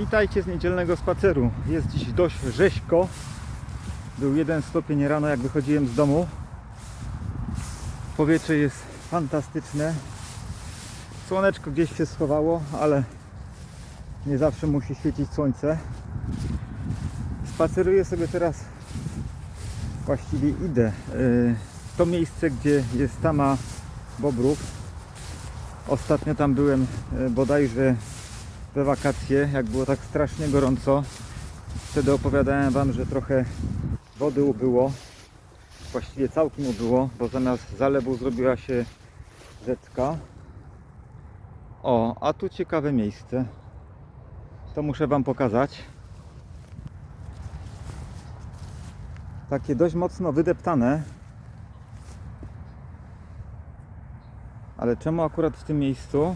Witajcie z niedzielnego spaceru. Jest dziś dość rzeźko. Był 1 stopień rano, jak wychodziłem z domu. Powietrze jest fantastyczne. Słoneczko gdzieś się schowało, ale nie zawsze musi świecić słońce. Spaceruję sobie teraz, właściwie idę w to miejsce, gdzie jest tama bobrów. Ostatnio tam byłem bodajże we wakacje, jak było tak strasznie gorąco. Wtedy opowiadałem Wam, że trochę wody ubyło. Właściwie całkiem ubyło, bo zamiast zalewu zrobiła się rzeczka. O, a tu ciekawe miejsce. To muszę Wam pokazać. Takie dość mocno wydeptane. Ale czemu akurat w tym miejscu?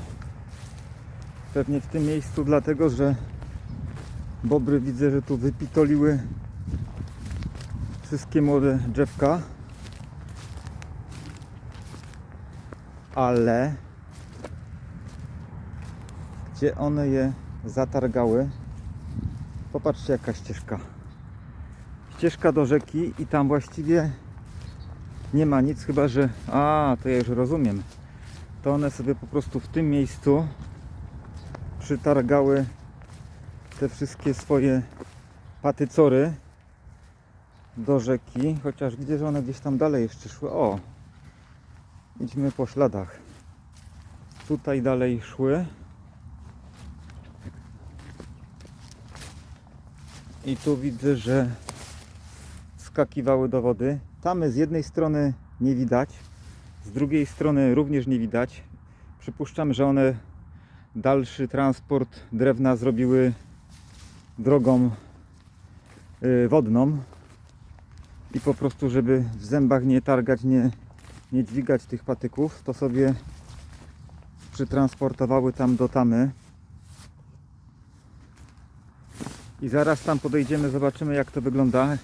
Pewnie w tym miejscu dlatego, że bobry, widzę, że tu wypitoliły wszystkie młode drzewka. Ale gdzie one je zatargały? Popatrzcie, jaka ścieżka. Ścieżka do rzeki i tam właściwie nie ma nic, chyba że... to ja już rozumiem. To one sobie po prostu w tym miejscu przytargały te wszystkie swoje patycory do rzeki, chociaż widzę, że one gdzieś tam dalej jeszcze szły. O, idźmy po śladach. Tutaj dalej szły i tu widzę, że skakiwały do wody. Tamy z jednej strony nie widać, z drugiej strony również nie widać. Przypuszczam, że one dalszy transport drewna zrobiły drogą wodną i po prostu, żeby w zębach nie targać, nie dźwigać tych patyków, to sobie przytransportowały tam do tamy. I zaraz tam podejdziemy, zobaczymy, jak to wygląda.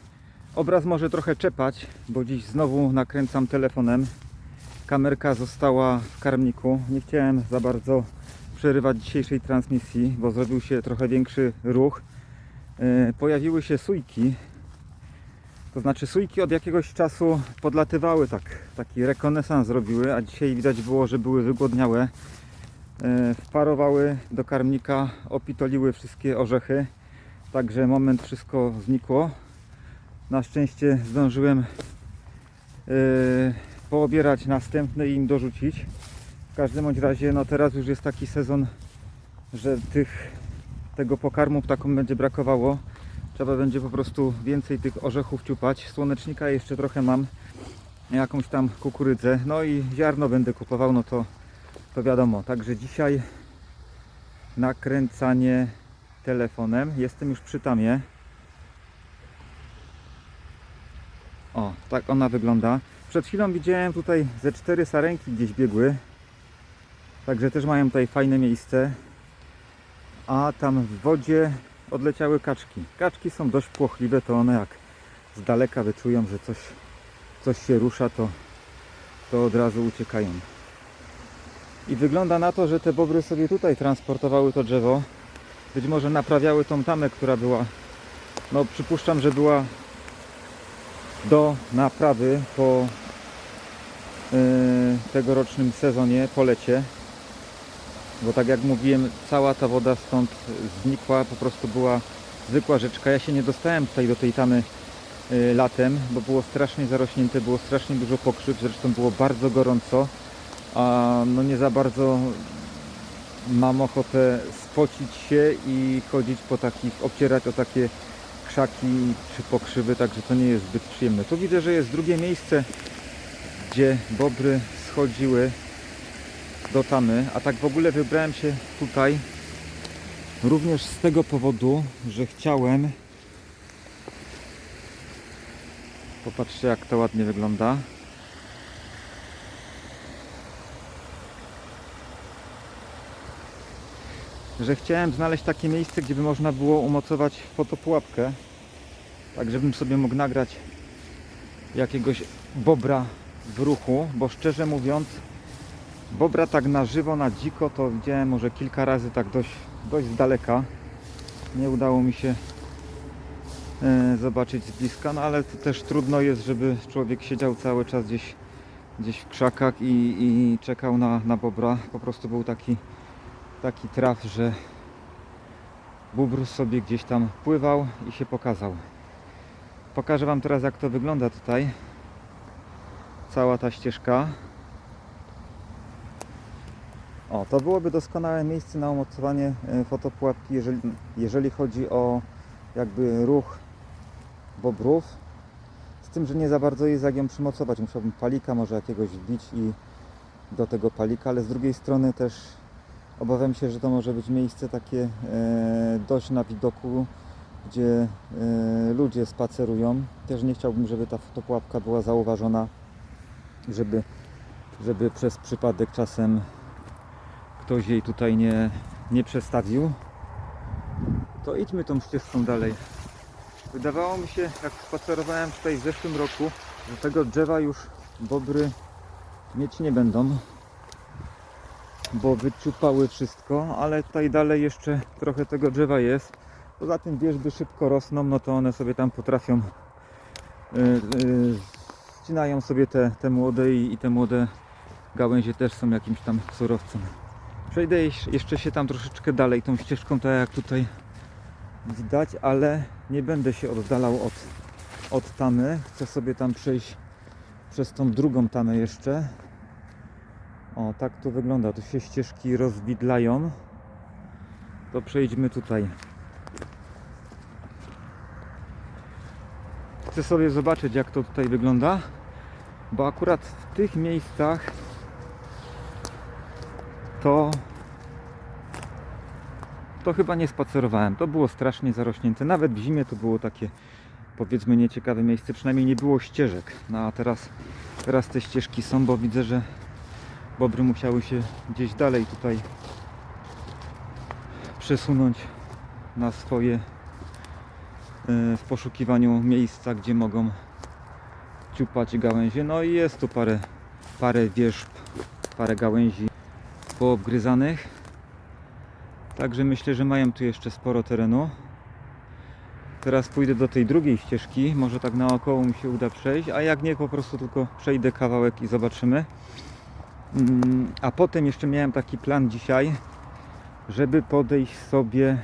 Obraz może trochę czepać, bo dziś znowu nakręcam telefonem. Kamerka została w karmniku. Nie chciałem za bardzo przerywać dzisiejszej transmisji, bo zrobił się trochę większy ruch. Pojawiły się sójki. To znaczy sójki od jakiegoś czasu podlatywały, taki rekonesans zrobiły, a dzisiaj widać było, że były wygłodniałe. Wparowały do karmnika, opitoliły wszystkie orzechy. Także moment wszystko znikło. Na szczęście zdążyłem poobierać następne i im dorzucić. W każdym bądź razie, no teraz już jest taki sezon, że tego pokarmu ptakom będzie brakowało. Trzeba będzie po prostu więcej tych orzechów ciupać. Słonecznika jeszcze trochę mam, jakąś tam kukurydzę, no i ziarno będę kupował, no to wiadomo. Także dzisiaj nakręcanie telefonem. Jestem już przy tamie. O, tak ona wygląda. Przed chwilą widziałem tutaj ze 4 sarenki gdzieś biegły. Także też mają tutaj fajne miejsce. A tam w wodzie odleciały kaczki. Kaczki są dość płochliwe, to one jak z daleka wyczują, że coś się rusza, to od razu uciekają. I wygląda na to, że te bobry sobie tutaj transportowały to drzewo. Być może naprawiały tą tamę, która była, no przypuszczam, że była do naprawy po tegorocznym sezonie, po lecie. Bo tak jak mówiłem, cała ta woda stąd znikła, po prostu była zwykła rzeczka. Ja się nie dostałem tutaj do tej tamy latem, bo było strasznie zarośnięte, było strasznie dużo pokrzyw, zresztą było bardzo gorąco, a no nie za bardzo mam ochotę spocić się i chodzić po takich, obcierać o takie krzaki czy pokrzywy, także to nie jest zbyt przyjemne. Tu widzę, że jest drugie miejsce, gdzie bobry schodziły do tamy, a tak w ogóle wybrałem się tutaj również z tego powodu, że chciałem, popatrzcie, jak to ładnie wygląda, że chciałem znaleźć takie miejsce, gdzie by można było umocować fotopułapkę, tak żebym sobie mógł nagrać jakiegoś bobra w ruchu, bo szczerze mówiąc Bobra tak na żywo, na dziko to widziałem może kilka razy tak dość z daleka. nie udało mi się zobaczyć z bliska, no ale to też trudno jest, żeby człowiek siedział cały czas gdzieś w krzakach i czekał na bobra. Po prostu był taki traf, że bóbr sobie gdzieś tam pływał i się pokazał. Pokażę Wam teraz, jak to wygląda tutaj. Cała ta ścieżka. O, to byłoby doskonałe miejsce na umocowanie fotopułapki, jeżeli chodzi o jakby ruch bobrów. Z tym, że nie za bardzo jest jak ją przymocować. Musiałbym palika może jakiegoś wbić i do tego palika, ale z drugiej strony też obawiam się, że to może być miejsce takie dość na widoku, gdzie ludzie spacerują. Też nie chciałbym, żeby ta fotopułapka była zauważona, żeby przez przypadek czasem ktoś jej tutaj nie przestawił. To idźmy tą ścieżką dalej. Wydawało mi się, jak spacerowałem tutaj w zeszłym roku, że tego drzewa już bobry mieć nie będą, bo wyciupały wszystko, ale tutaj dalej jeszcze trochę tego drzewa jest. Poza tym wierzby szybko rosną, no to one sobie tam potrafią ścinają sobie te młode i te młode gałęzie też są jakimś tam surowcem. Przejdę jeszcze się tam troszeczkę dalej tą ścieżką, tak jak tutaj widać, ale nie będę się oddalał od tamy. Chcę sobie tam przejść przez tą drugą tamę jeszcze. O, tak to wygląda. Tu się ścieżki rozwidlają. To przejdźmy tutaj. Chcę sobie zobaczyć, jak to tutaj wygląda, bo akurat w tych miejscach to chyba nie spacerowałem. To było strasznie zarośnięte. Nawet w zimie to było takie, powiedzmy, nieciekawe miejsce. Przynajmniej nie było ścieżek. No a teraz te ścieżki są, bo widzę, że bobry musiały się gdzieś dalej tutaj przesunąć na swoje w poszukiwaniu miejsca, gdzie mogą ciupać gałęzie. No i jest tu parę wierzb, parę gałęzi poobgryzanych. Także myślę, że mają tu jeszcze sporo terenu. Teraz pójdę do tej drugiej ścieżki. Może tak naokoło mi się uda przejść, a jak nie, po prostu tylko przejdę kawałek i zobaczymy. A potem jeszcze miałem taki plan dzisiaj, żeby podejść sobie.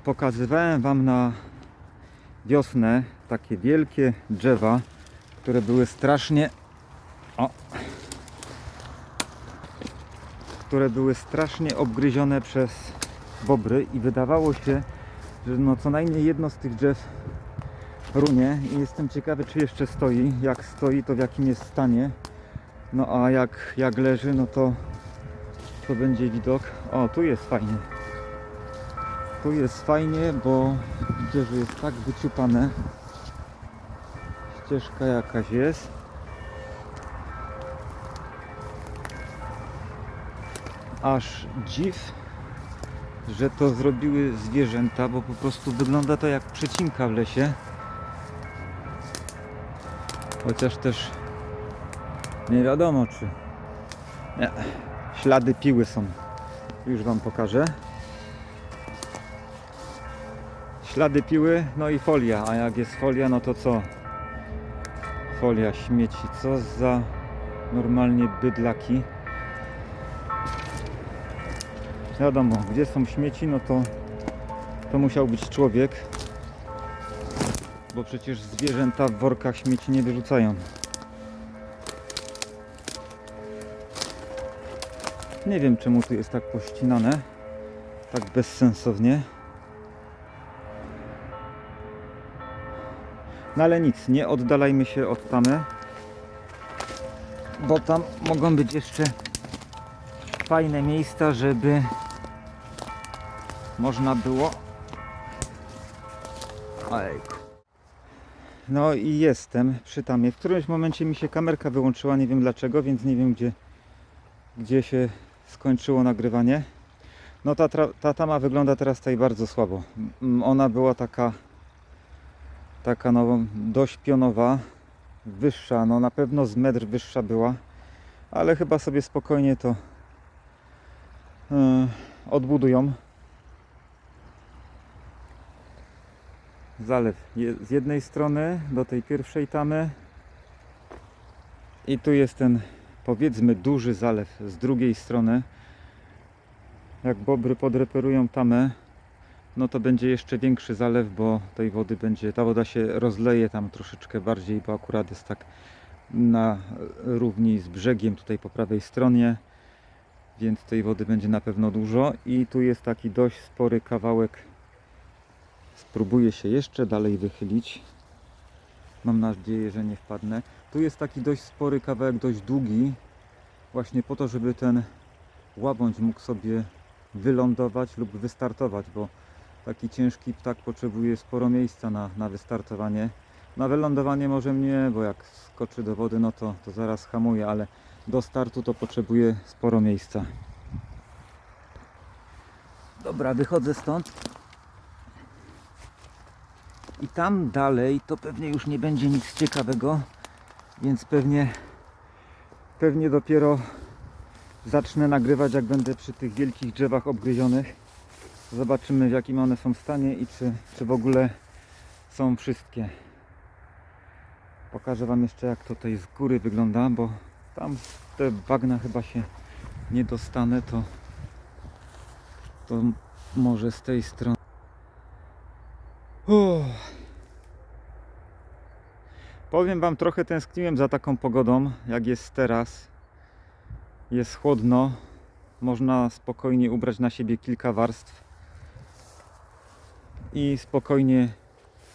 Pokazywałem Wam na wiosnę takie wielkie drzewa, które były strasznie obgryzione przez bobry i wydawało się, że no co najmniej jedno z tych drzew runie i jestem ciekawy, czy jeszcze stoi. Jak stoi, to w jakim jest stanie. No a jak leży, no to będzie widok. O, tu jest fajnie. Tu jest fajnie, bo widzę, że jest tak wyciupane. Ścieżka jakaś jest. Aż dziw, że to zrobiły zwierzęta, bo po prostu wygląda to jak przecinka w lesie. Chociaż też nie wiadomo, czy... Nie. Ślady piły są. Już Wam pokażę. Ślady piły, no i folia. A jak jest folia, no to co? Folia śmieci. Co za normalnie bydlaki. Wiadomo, gdzie są śmieci, no to musiał być człowiek. Bo przecież zwierzęta w workach śmieci nie wyrzucają. Nie wiem, czemu tu jest tak pościnane. Tak bezsensownie. No ale nic, nie oddalajmy się od tamy. Bo tam mogą być jeszcze fajne miejsca, żeby można było... Ojejku. No i jestem przy tamie. W którymś momencie mi się kamerka wyłączyła, nie wiem dlaczego, więc nie wiem gdzie się skończyło nagrywanie. No ta tama wygląda teraz tutaj bardzo słabo. Ona była taka no, dość pionowa, wyższa, no na pewno z metr wyższa była, ale chyba sobie spokojnie to odbudują. zalew z jednej strony do tej pierwszej tamy i tu jest ten, powiedzmy, duży zalew z drugiej strony. Jak bobry podreperują tamę, no to będzie jeszcze większy zalew, bo tej wody będzie, ta woda się rozleje tam troszeczkę bardziej, bo akurat jest tak na równi z brzegiem tutaj po prawej stronie, więc tej wody będzie na pewno dużo. I tu jest taki dość spory kawałek. Spróbuję się jeszcze dalej wychylić. Mam nadzieję, że nie wpadnę. Tu jest taki dość spory kawałek, dość długi, właśnie po to, żeby ten łabędź mógł sobie wylądować lub wystartować, bo taki ciężki ptak potrzebuje sporo miejsca na wystartowanie. Na wylądowanie może nie, bo jak skoczy do wody, no to zaraz hamuje, ale do startu to potrzebuje sporo miejsca. Dobra, wychodzę stąd. I tam dalej to pewnie już nie będzie nic ciekawego, więc pewnie dopiero zacznę nagrywać, jak będę przy tych wielkich drzewach obgryzionych. Zobaczymy, w jakim one są stanie i czy w ogóle są wszystkie. Pokażę Wam jeszcze, jak tutaj z góry wygląda, bo tam te bagna chyba się nie dostanę, to może z tej strony. Powiem Wam, trochę tęskniłem za taką pogodą, jak jest teraz. Jest chłodno, można spokojnie ubrać na siebie kilka warstw i spokojnie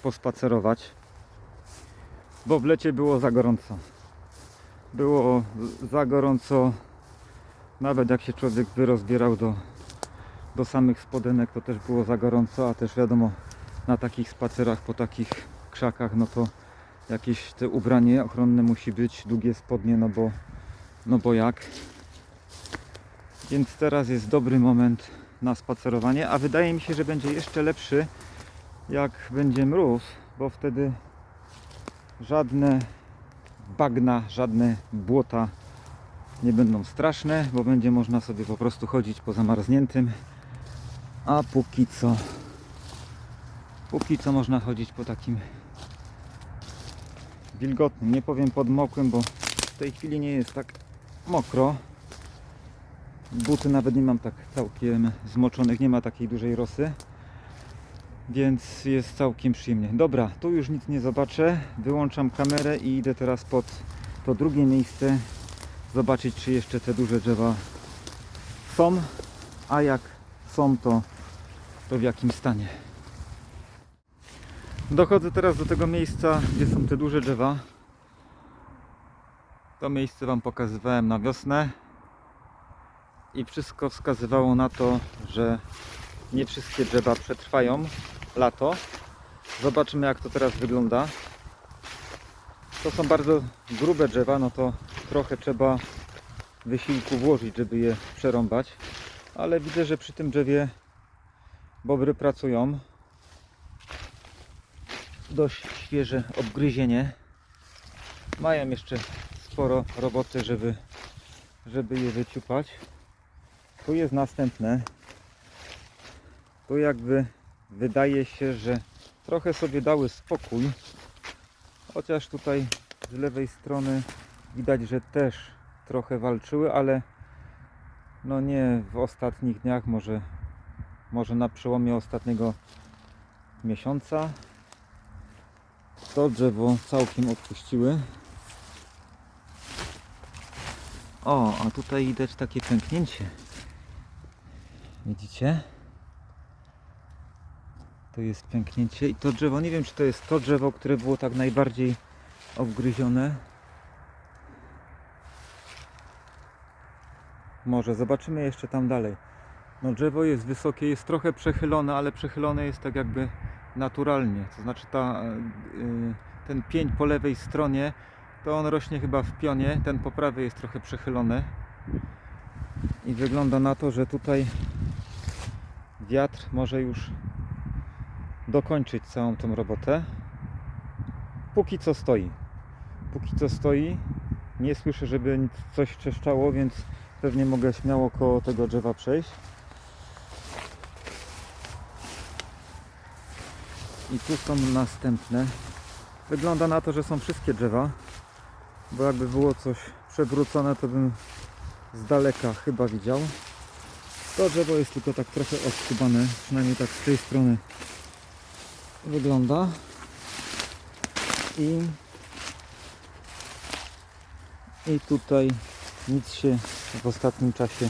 pospacerować, bo w lecie było za gorąco. Było za gorąco, nawet jak się człowiek wyrozbierał do samych spodenek, to też było za gorąco, a też wiadomo, na takich spacerach po takich krzakach, no to jakieś te ubranie ochronne musi być, długie spodnie, no bo jak. Więc teraz jest dobry moment na spacerowanie, a wydaje mi się, że będzie jeszcze lepszy, jak będzie mróz, bo wtedy żadne bagna, żadne błota nie będą straszne, bo będzie można sobie po prostu chodzić po zamarzniętym, a póki co można chodzić po takim wilgotnym, nie powiem podmokłym, bo w tej chwili nie jest tak mokro. Buty nawet nie mam tak całkiem zmoczonych, nie ma takiej dużej rosy, więc jest całkiem przyjemnie. Dobra, tu już nic nie zobaczę, wyłączam kamerę i idę teraz pod to drugie miejsce zobaczyć, czy jeszcze te duże drzewa są, a jak są, to w jakim stanie. Dochodzę teraz do tego miejsca, gdzie są te duże drzewa. To miejsce Wam pokazywałem na wiosnę i wszystko wskazywało na to, że nie wszystkie drzewa przetrwają lato. Zobaczymy, jak to teraz wygląda. To są bardzo grube drzewa, no to trochę trzeba wysiłku włożyć, żeby je przerąbać, ale widzę, że przy tym drzewie bobry pracują. Dość świeże obgryzienie. Mają jeszcze sporo roboty, żeby je wyciupać. Tu jest następne. Tu jakby wydaje się, że trochę sobie dały spokój, chociaż tutaj z lewej strony widać, że też trochę walczyły, ale no nie w ostatnich dniach, może na przełomie ostatniego miesiąca. To drzewo całkiem odpuściły. O, a tutaj widać takie pęknięcie. Widzicie? Tu jest pęknięcie i to drzewo, nie wiem, czy to jest to drzewo, które było tak najbardziej obgryzione. Może zobaczymy jeszcze tam dalej. No, drzewo jest wysokie, jest trochę przechylone, ale przechylone jest tak jakby naturalnie. To znaczy ten pień po lewej stronie, to on rośnie chyba w pionie, ten po prawej jest trochę przechylony. I wygląda na to, że tutaj wiatr może już dokończyć całą tą robotę. Póki co stoi. Póki co stoi. Nie słyszę, żeby coś trzeszczało, więc pewnie mogę śmiało koło tego drzewa przejść. I tu są następne. Wygląda na to, że są wszystkie drzewa, bo jakby było coś przewrócone, to bym z daleka chyba widział. To drzewo jest tylko tak trochę oskubane, przynajmniej tak z tej strony wygląda. I tutaj nic się w ostatnim czasie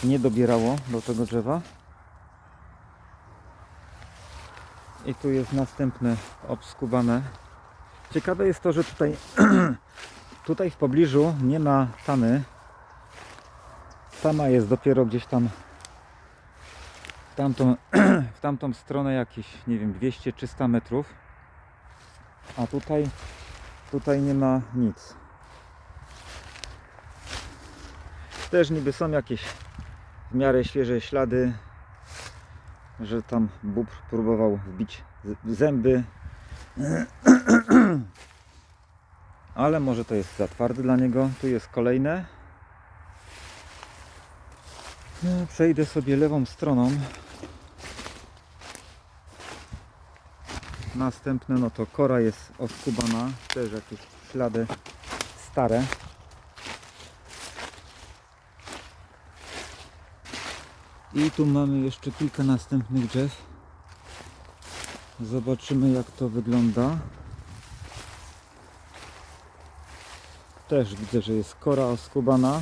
nie dobierało do tego drzewa. I tu jest następne obskubane. Ciekawe jest to, że tutaj tutaj w pobliżu nie ma tamy. Tama jest dopiero gdzieś tam w tamtą stronę jakieś, nie wiem, 200-300 metrów. A tutaj nie ma nic. Też niby są jakieś w miarę świeże ślady, że tam bóbr próbował wbić zęby. Ale może to jest za twardy dla niego. Tu jest kolejne. Przejdę sobie lewą stroną. Następne, no to kora jest oskubana. Też jakieś ślady stare. I tu mamy jeszcze kilka następnych drzew. Zobaczymy, jak to wygląda. Też widzę, że jest kora oskubana.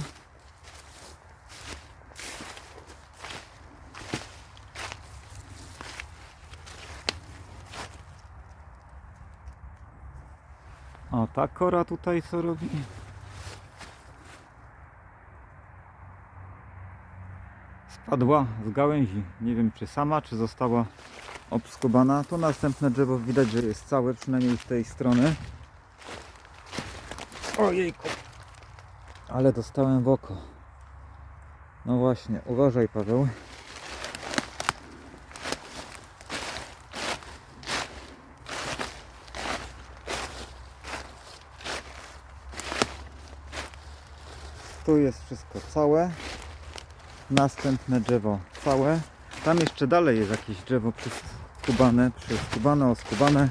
A ta kora tutaj co robi? Spadła z gałęzi. Nie wiem, czy sama, czy została obskubana. Tu następne drzewo widać, że jest całe, przynajmniej z tej strony. Ojejku! Ale dostałem w oko. No właśnie, uważaj, Paweł. Tu jest wszystko całe. Następne drzewo całe. Tam jeszcze dalej jest jakieś drzewo przyskubane, oskubane.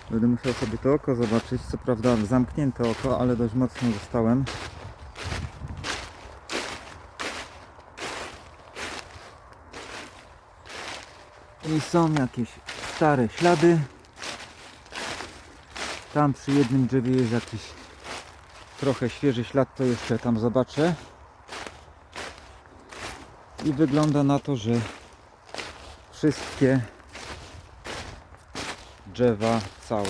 Będę musiał sobie to oko zobaczyć. Co prawda zamknięte oko, ale dość mocno dostałem. I są jakieś stare ślady. Tam przy jednym drzewie jest jakiś trochę świeży ślad, to jeszcze tam zobaczę. I wygląda na to, że wszystkie drzewa całe.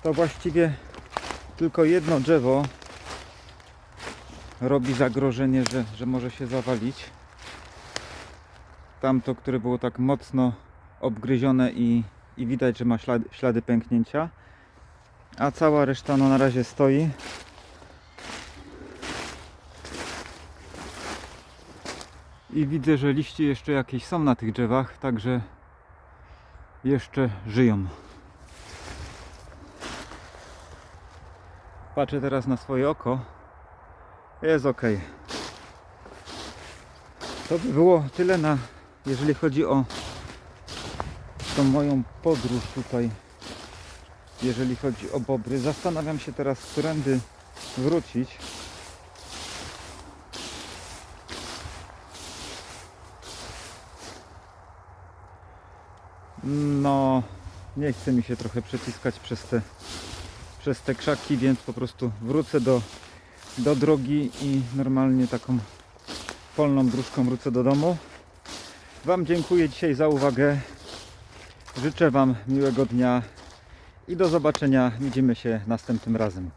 To właściwie tylko jedno drzewo robi zagrożenie, że może się zawalić. Tamto, które było tak mocno obgryzione i widać, że ma ślady pęknięcia. A cała reszta no na razie stoi. I widzę, że liście jeszcze jakieś są na tych drzewach, także jeszcze żyją. Patrzę teraz na swoje oko. Jest ok. To by było tyle jeżeli chodzi o tą moją podróż tutaj, jeżeli chodzi o bobry. Zastanawiam się teraz, którędy wrócić. No, nie chce mi się trochę przeciskać przez te krzaki, więc po prostu wrócę do drogi i normalnie taką polną dróżką wrócę do domu. Wam dziękuję dzisiaj za uwagę. Życzę Wam miłego dnia i do zobaczenia. Widzimy się następnym razem.